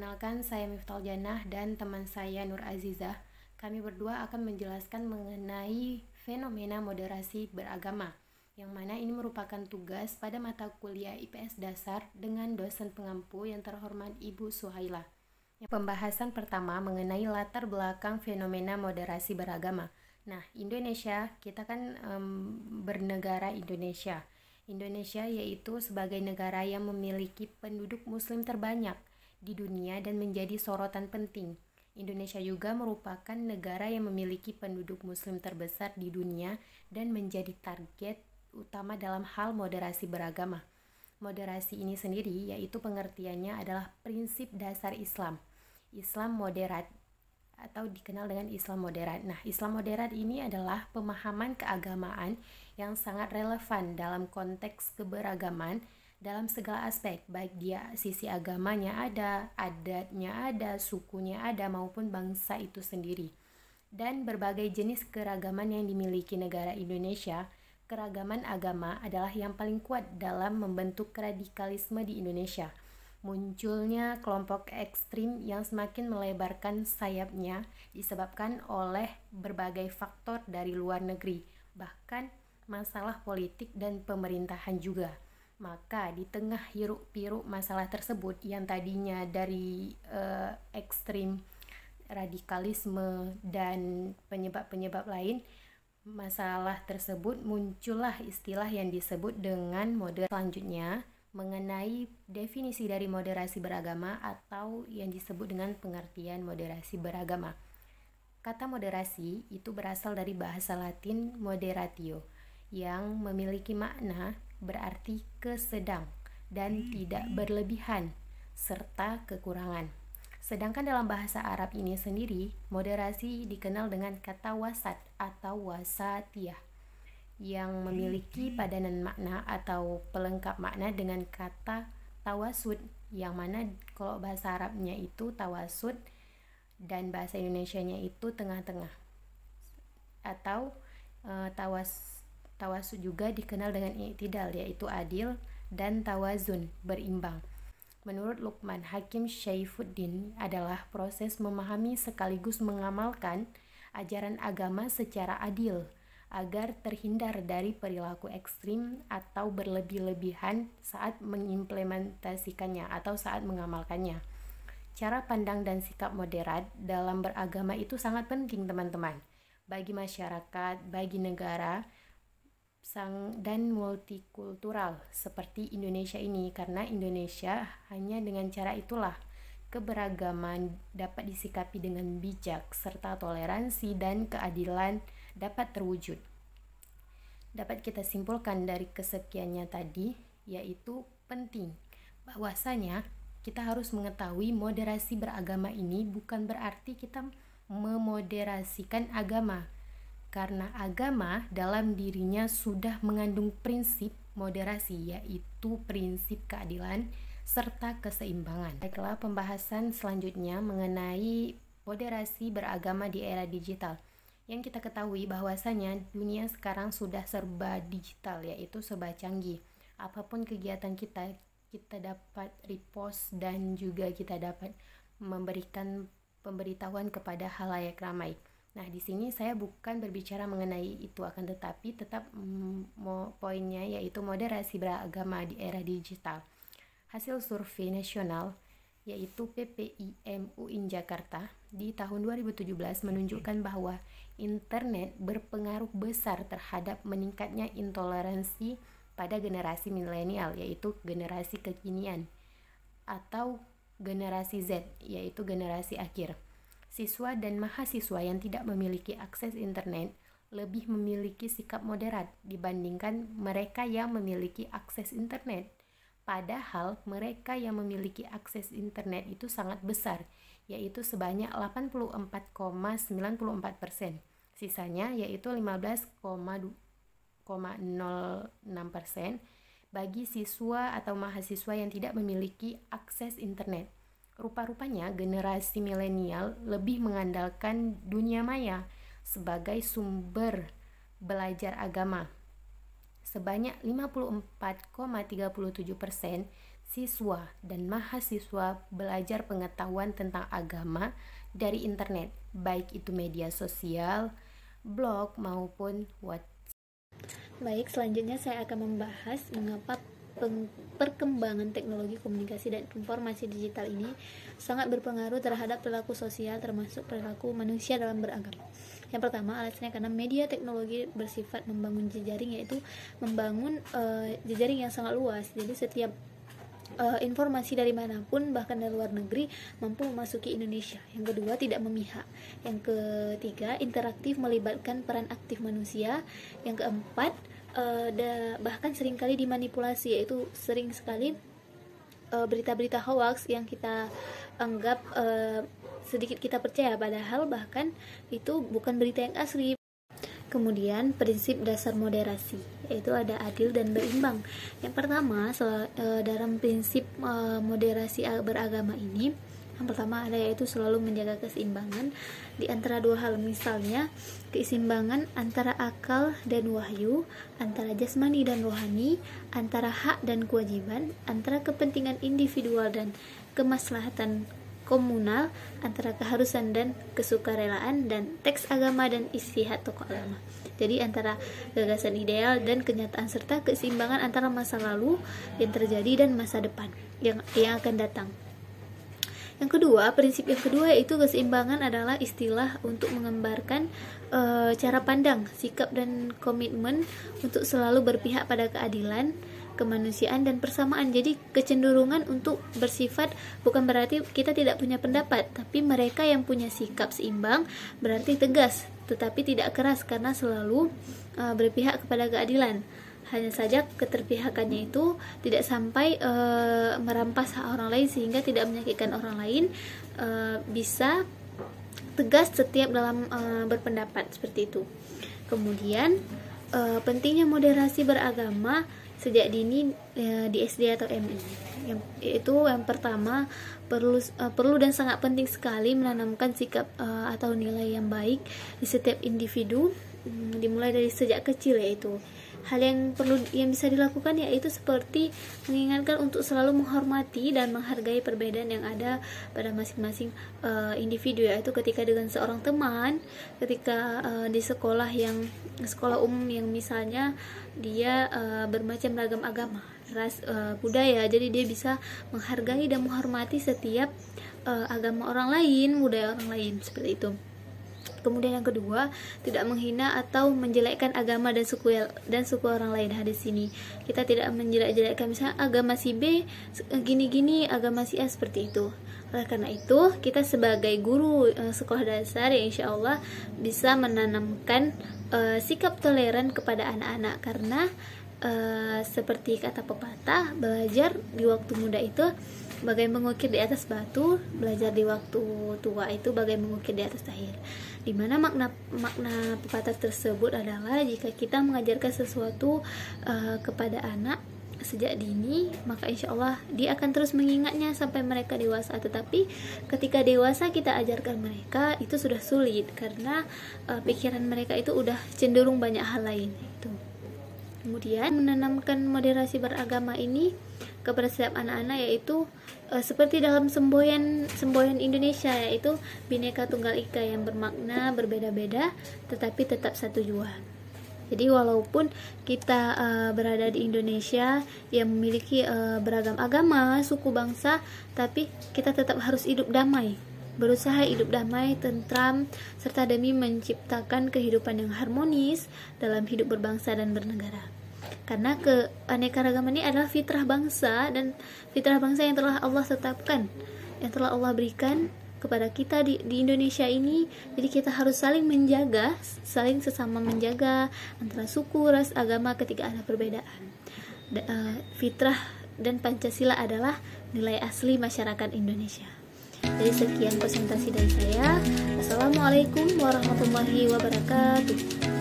Perkenalkan, saya Miftah Janah dan teman saya Nur Azizah. Kami berdua akan menjelaskan mengenai fenomena moderasi beragama, yang mana ini merupakan tugas pada mata kuliah IPS dasar dengan dosen pengampu yang terhormat Ibu Suhaila. Pembahasan pertama mengenai latar belakang fenomena moderasi beragama. Nah, Indonesia, kita kan bernegara Indonesia. Indonesia yaitu sebagai negara yang memiliki penduduk muslim terbanyak di dunia dan menjadi sorotan penting. Indonesia juga merupakan negara yang memiliki penduduk muslim terbesar di dunia dan menjadi target utama dalam hal moderasi beragama. Moderasi ini sendiri yaitu pengertiannya adalah prinsip dasar Islam. Islam moderat atau dikenal dengan Islam moderat. Nah, Islam moderat ini adalah pemahaman keagamaan yang sangat relevan dalam konteks keberagaman dalam segala aspek, baik dia sisi agamanya ada, adatnya ada, sukunya ada, maupun bangsa itu sendiri. Dan berbagai jenis keragaman yang dimiliki negara Indonesia, keragaman agama adalah yang paling kuat dalam membentuk radikalisme di Indonesia. Munculnya kelompok ekstrim yang semakin melebarkan sayapnya disebabkan oleh berbagai faktor dari luar negeri, bahkan masalah politik dan pemerintahan juga. Maka di tengah hiruk-pikuk masalah tersebut yang tadinya dari ekstrim radikalisme dan penyebab-penyebab lain, masalah tersebut muncullah istilah yang disebut dengan moderasi. Selanjutnya mengenai definisi dari moderasi beragama atau yang disebut dengan pengertian moderasi beragama. Kata moderasi itu berasal dari bahasa Latin moderatio yang memiliki makna berarti kesedang dan tidak berlebihan serta kekurangan. Sedangkan dalam bahasa Arab ini sendiri, moderasi dikenal dengan kata wasat atau wasatiyah yang memiliki padanan makna atau pelengkap makna dengan kata tawasud, yang mana kalau bahasa Arabnya itu tawasud dan bahasa Indonesianya itu tengah-tengah, atau tawasud juga dikenal dengan i'tidal, yaitu adil, dan tawazun, berimbang. Menurut Luqman Hakim Syaifuddin adalah proses memahami sekaligus mengamalkan ajaran agama secara adil agar terhindar dari perilaku ekstrim atau berlebih-lebihan saat mengimplementasikannya atau saat mengamalkannya. Cara pandang dan sikap moderat dalam beragama itu sangat penting, teman-teman, bagi masyarakat, bagi negara dan multikultural seperti Indonesia ini, karena Indonesia hanya dengan cara itulah keberagaman dapat disikapi dengan bijak serta toleransi dan keadilan dapat terwujud. Dapat kita simpulkan dari kesekiannya tadi, yaitu penting bahwasanya kita harus mengetahui moderasi beragama ini bukan berarti kita memoderasikan agama, karena agama dalam dirinya sudah mengandung prinsip moderasi, yaitu prinsip keadilan serta keseimbangan. Baiklah, pembahasan selanjutnya mengenai moderasi beragama di era digital. Yang kita ketahui bahwasanya dunia sekarang sudah serba digital, yaitu serba canggih. Apapun kegiatan kita dapat repost dan juga kita dapat memberikan pemberitahuan kepada halayak ramai. Nah, di sini saya bukan berbicara mengenai itu, akan tetapi tetap poinnya yaitu moderasi beragama di era digital. Hasil survei nasional yaitu PPIM UIN Jakarta di tahun 2017 menunjukkan bahwa internet berpengaruh besar terhadap meningkatnya intoleransi pada generasi milenial, yaitu generasi kekinian, atau generasi Z, yaitu generasi akhir. Siswa dan mahasiswa yang tidak memiliki akses internet lebih memiliki sikap moderat dibandingkan mereka yang memiliki akses internet. Padahal mereka yang memiliki akses internet itu sangat besar, yaitu sebanyak 84,94%. Sisanya yaitu 15,06% bagi siswa atau mahasiswa yang tidak memiliki akses internet. Rupa-rupanya generasi milenial lebih mengandalkan dunia maya sebagai sumber belajar agama. Sebanyak 54,37%, siswa dan mahasiswa belajar pengetahuan tentang agama dari internet, baik itu media sosial, blog maupun WhatsApp. Baik, selanjutnya saya akan membahas mengapa perkembangan teknologi komunikasi dan informasi digital ini sangat berpengaruh terhadap perilaku sosial, termasuk perilaku manusia dalam beragama. Yang pertama, alasannya karena media teknologi bersifat membangun jejaring, yaitu membangun jejaring yang sangat luas. Jadi setiap informasi dari manapun, bahkan dari luar negeri, mampu memasuki Indonesia. Yang kedua, tidak memihak. Yang ketiga, interaktif, melibatkan peran aktif manusia. Yang keempat, bahkan seringkali dimanipulasi, yaitu sering sekali berita-berita hoax yang kita anggap sedikit kita percaya, padahal bahkan itu bukan berita yang asli. Kemudian prinsip dasar moderasi, yaitu ada adil dan berimbang. Yang pertama, dalam prinsip moderasi beragama ini, yang pertama ada yaitu selalu menjaga keseimbangan di antara dua hal, misalnya keseimbangan antara akal dan wahyu, antara jasmani dan rohani, antara hak dan kewajiban, antara kepentingan individual dan kemaslahatan komunal, antara keharusan dan kesukarelaan, dan teks agama dan istihad tokoh agama. Jadi antara gagasan ideal dan kenyataan, serta keseimbangan antara masa lalu yang terjadi dan masa depan yang akan datang. Yang kedua, prinsip yang kedua yaitu keseimbangan adalah istilah untuk menggambarkan cara pandang, sikap dan komitmen untuk selalu berpihak pada keadilan, kemanusiaan dan persamaan. Jadi kecenderungan untuk bersifat bukan berarti kita tidak punya pendapat, tapi mereka yang punya sikap seimbang berarti tegas tetapi tidak keras karena selalu berpihak kepada keadilan. Hanya saja keterpihakannya itu tidak sampai merampas hak orang lain sehingga tidak menyakitkan orang lain, bisa tegas setiap dalam berpendapat seperti itu. Kemudian pentingnya moderasi beragama sejak dini di SD atau MI. Yang pertama, perlu dan sangat penting sekali menanamkan sikap atau nilai yang baik di setiap individu, dimulai dari sejak kecil, yaitu hal yang bisa dilakukan yaitu seperti mengingatkan untuk selalu menghormati dan menghargai perbedaan yang ada pada masing-masing individu, yaitu ketika dengan seorang teman, ketika di sekolah umum yang misalnya dia bermacam ragam agama, ras, budaya, jadi dia bisa menghargai dan menghormati setiap agama orang lain, budaya orang lain, seperti itu. Kemudian yang kedua, tidak menghina atau menjelekkan agama dan suku orang lain. Di sini kita tidak menjelek-jelekkan, misalnya agama si B gini-gini, agama si A seperti itu. Oleh karena itu, kita sebagai guru sekolah dasar ya insya Allah bisa menanamkan sikap toleran kepada anak-anak, karena seperti kata pepatah, belajar di waktu muda itu bagai mengukir di atas batu, belajar di waktu tua itu bagai mengukir di atas air. Di mana makna pepatah tersebut adalah jika kita mengajarkan sesuatu kepada anak sejak dini, maka insya Allah dia akan terus mengingatnya sampai mereka dewasa. Tetapi ketika dewasa kita ajarkan mereka, itu sudah sulit karena pikiran mereka itu udah cenderung banyak hal lain itu. Kemudian menanamkan moderasi beragama ini kepada setiap anak-anak, yaitu seperti dalam semboyan Indonesia, yaitu Bhinneka Tunggal Ika, yang bermakna berbeda-beda tetapi tetap satu jua. Jadi walaupun kita berada di Indonesia yang memiliki beragam agama, suku, bangsa, tapi kita tetap harus hidup damai, berusaha hidup damai, tentram, serta demi menciptakan kehidupan yang harmonis dalam hidup berbangsa dan bernegara. Karena keanekaragaman ini adalah fitrah bangsa, dan fitrah bangsa yang telah Allah tetapkan, yang telah Allah berikan kepada kita di Indonesia ini. Jadi kita harus saling menjaga, saling sesama menjaga antara suku, ras, agama ketika ada perbedaan. Fitrah dan Pancasila adalah nilai asli masyarakat Indonesia. Jadi sekian presentasi dari saya. Assalamualaikum warahmatullahi wabarakatuh.